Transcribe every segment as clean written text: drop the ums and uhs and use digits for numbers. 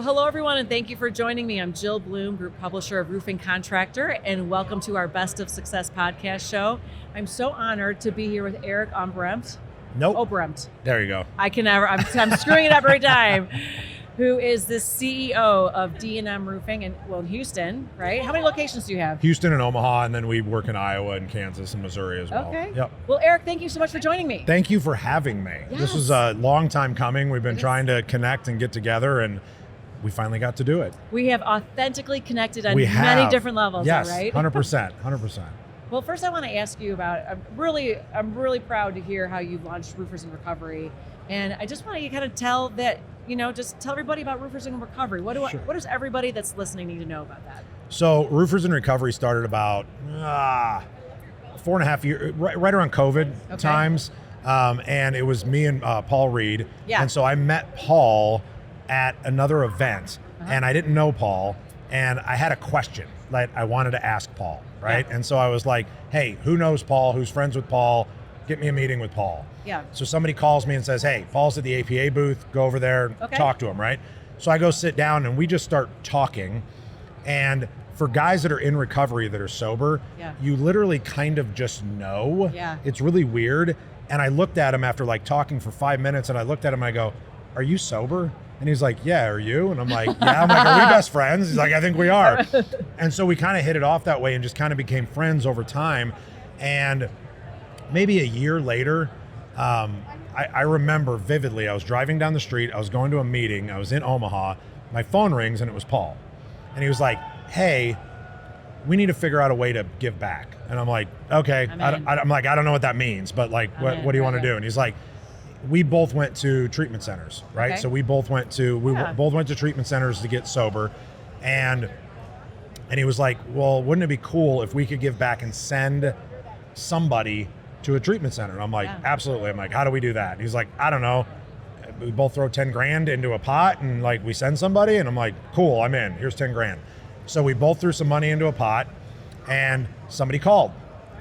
Well, hello everyone, and thank you for joining me. I'm Jill Bloom, Group Publisher of Roofing Contractor, and welcome to our Best of Success podcast show. I'm so honored to be here with Eric Ombremt. Nope. Obremt. There you go. I can never, I'm screwing it up every time. Who is the CEO of D&M Roofing in Houston, right? How many locations do you have? Houston and Omaha, and then we work in Iowa and Kansas and Missouri as well. Okay. Yep. Well, Eric, thank you so much for joining me. Thank you for having me. Yes. This was a long time coming. We've been trying to connect and get together, and we finally got to do it. We have authentically connected on many different levels, yes, right? 100%, 100%. Well, first I want to ask you about, I'm really proud to hear how you launched Roofers in Recovery. And I just want you to kind of tell that, just tell everybody about Roofers in Recovery. What does everybody that's listening need to know about that? So Roofers in Recovery started about 4.5 years, right around COVID times. And it was me and Paul Reed. Yeah. And so I met Paul at another event, and I didn't know Paul, and I had a question that I wanted to ask Paul, right? Yeah. And so I was like, hey, who knows Paul? Who's friends with Paul? Get me a meeting with Paul. Yeah. So somebody calls me and says, hey, Paul's at the APA booth, go over there, talk to him, right? So I go sit down and we just start talking. And for guys that are in recovery that are sober, you literally kind of just know. Yeah. It's really weird. And I looked at him after like talking for 5 minutes, and I looked at him and I go, are you sober? And he's like, yeah, are you? And I'm like, yeah. I'm like, are we best friends? He's like, I think we are. And so we kind of hit it off that way and just kind of became friends over time. And maybe a year later, I remember vividly, I was driving down the street, I was going to a meeting, I was in Omaha, my phone rings and it was Paul. And he was like, hey, we need to figure out a way to give back. And I'm like, okay. I'm like, I don't know what that means, but like, what do you want to do? And he's like, we both went to treatment centers, right? Okay. So we both went to treatment centers to get sober. And he was like, well, wouldn't it be cool if we could give back and send somebody to a treatment center? And I'm like, absolutely. I'm like, how do we do that? And he's like, I don't know. We both throw 10 grand into a pot and like we send somebody. And I'm like, cool, I'm in. Here's 10 grand. So we both threw some money into a pot and somebody called.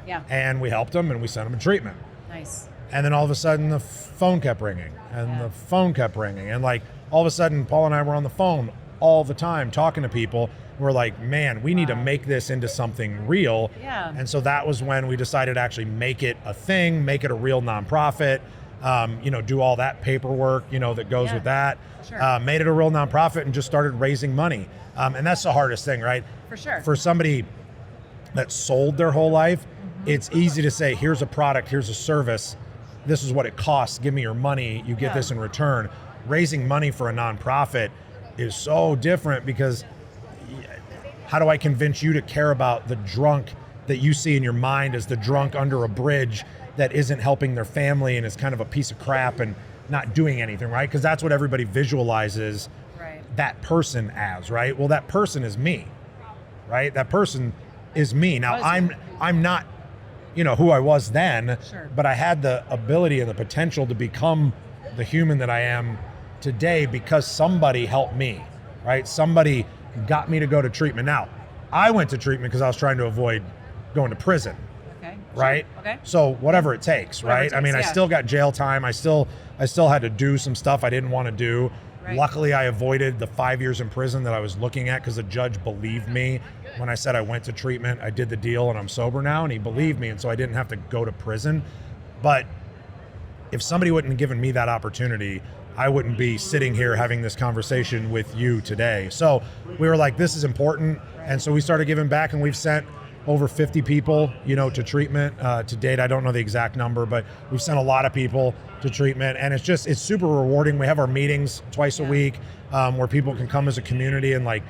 Yeah. And we helped them and we sent them to treatment. Nice. And then all of a sudden the phone kept ringing and the phone kept ringing. And like all of a sudden Paul and I were on the phone all the time talking to people. We're like, man, we need to make this into something real. Yeah. And so that was when we decided to actually make it a thing, make it a real nonprofit, do all that paperwork, that goes with that. Sure. Made it a real nonprofit and just started raising money. And that's the hardest thing, right? For sure. For somebody that sold their whole life, it's easy to say, here's a product, here's a service, this is what it costs, give me your money, you get this in return. Raising money for a nonprofit is so different because how do I convince you to care about the drunk that you see in your mind as the drunk under a bridge that isn't helping their family and is kind of a piece of crap and not doing anything, right? Because that's what everybody visualizes that person as, right? Well, that person is me, right? That person is me. Now, I'm not, who I was then, but I had the ability and the potential to become the human that I am today because somebody helped me, right? Somebody got me to go to treatment. Now, I went to treatment because I was trying to avoid going to prison, right? Okay. So whatever it takes, right? I mean, I still got jail time. I still had to do some stuff I didn't want to do. Right. Luckily, I avoided the 5 years in prison that I was looking at because the judge believed me when I said I went to treatment, I did the deal, and I'm sober now, and he believed me, and so I didn't have to go to prison. But if somebody wouldn't have given me that opportunity, I wouldn't be sitting here having this conversation with you today. So we were like, this is important, and so we started giving back, and we've sent over 50 people, to treatment to date. I don't know the exact number, but we've sent a lot of people to treatment, and it's super rewarding. We have our meetings twice a week where people can come as a community and like,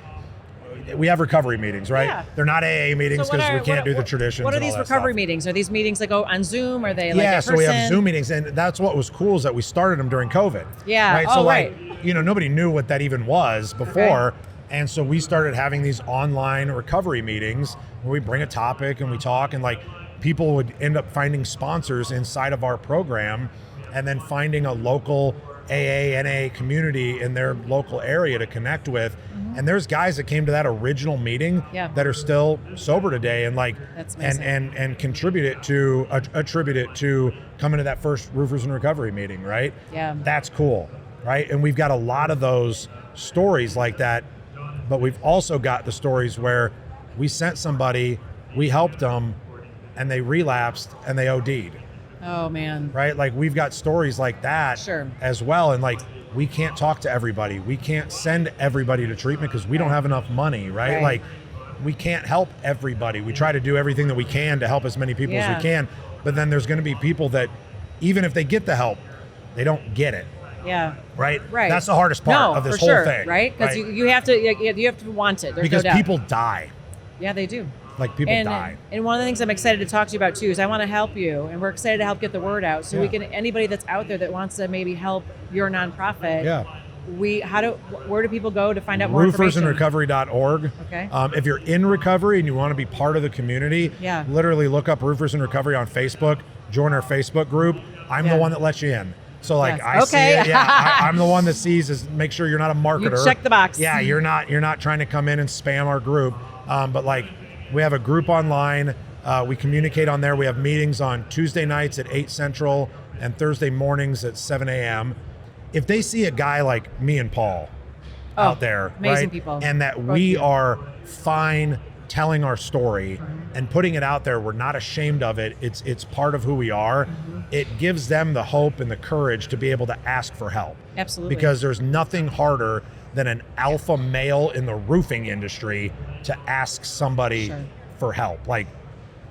we have recovery meetings, right? Yeah. They're not AA meetings because we can't do the traditions. What are these recovery meetings? Are these meetings that go on Zoom? Are they like in person? So we have Zoom meetings, and that's what was cool is that we started them during COVID. Yeah. Right? So nobody knew what that even was before. Okay. And so we started having these online recovery meetings where we bring a topic and we talk, and like people would end up finding sponsors inside of our program and then finding a local AA, NA community in their local area to connect with. Mm-hmm. And there's guys that came to that original meeting that are still sober today and like and contribute it to attribute it to coming to that first Roofers in Recovery meeting, right? Yeah. That's cool, right? And we've got a lot of those stories like that, but we've also got the stories where we sent somebody, we helped them, and they relapsed and they OD'd. Oh man. Right? Like we've got stories like that Sure. as well. And like, we can't talk to everybody. We can't send everybody to treatment because we don't have enough money, right? Like we can't help everybody. We try to do everything that we can to help as many people as we can. But then there's going to be people that even if they get the help, they don't get it. Yeah. Right? Right. That's the hardest part of this whole thing. Right? Because you have to want it. There's because no doubt. people die. Yeah, they do. Like people die. And one of the things I'm excited to talk to you about too is I want to help you, and we're excited to help get the word out. So we can, anybody that's out there that wants to maybe help your nonprofit. Yeah. Where do people go to find out more information? Roofersandrecovery.org. Okay. If you're in recovery and you want to be part of the community, literally look up Roofers in Recovery on Facebook, join our Facebook group. I'm the one that lets you in. So like I see it, I'm the one that sees is make sure you're not a marketer. You check the box. Yeah, you're not trying to come in and spam our group. But like we have a group online. We communicate on there. We have meetings on Tuesday nights at 8 Central and Thursday mornings at 7 a.m. If they see a guy like me and Paul out there, amazing right, people, and that we are fine telling our story and putting it out there, we're not ashamed of it. It's part of who we are. It gives them the hope and the courage to be able to ask for help. Absolutely. Because there's nothing harder than an alpha male in the roofing industry to ask somebody for help. Like,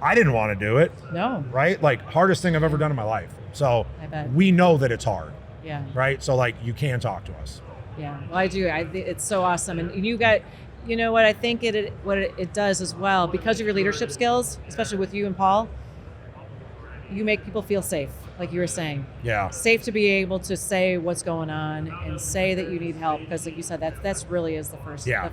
I didn't want to do it. No. Right? Like, hardest thing I've ever done in my life. So I bet. we know that it's hard. Yeah. Right? So like, you can talk to us. Yeah. Well, I do. It's so awesome. And you got, you know what I think what it does as well, because of your leadership skills, especially with you and Paul, you make people feel safe, like you were saying. Yeah. Safe to be able to say what's going on and say that you need help, because like you said, that's really is the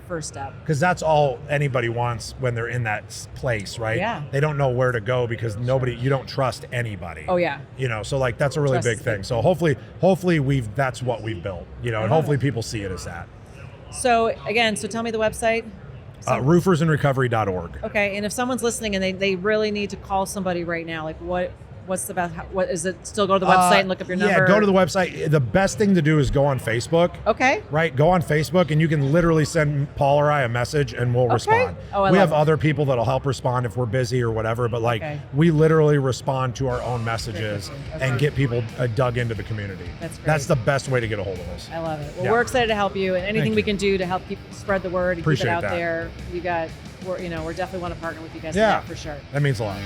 first step. Because that's all anybody wants when they're in that place, right? Yeah. They don't know where to go because you don't trust anybody. Oh yeah. You know, so like that's a really big thing. So hopefully that's what we've built, you know, and hopefully people see it as that. So again, tell me the website. Roofersandrecovery.org. Okay, and if someone's listening and they really need to call somebody right now, like what's the best? What is it? Still go to the website and look up your number? Yeah, go to the website. The best thing to do is go on Facebook. Okay. Right, go on Facebook and you can literally send Paul or I a message and we'll respond. Oh, we have other people that'll help respond if we're busy or whatever, but like we literally respond to our own messages and get people dug into the community. That's great. That's the best way to get a hold of us. I love it. Well, we're excited to help you, and anything we can do to help keep spread the word and keep it out there. We're definitely want to partner with you guys on that for sure. That means a lot.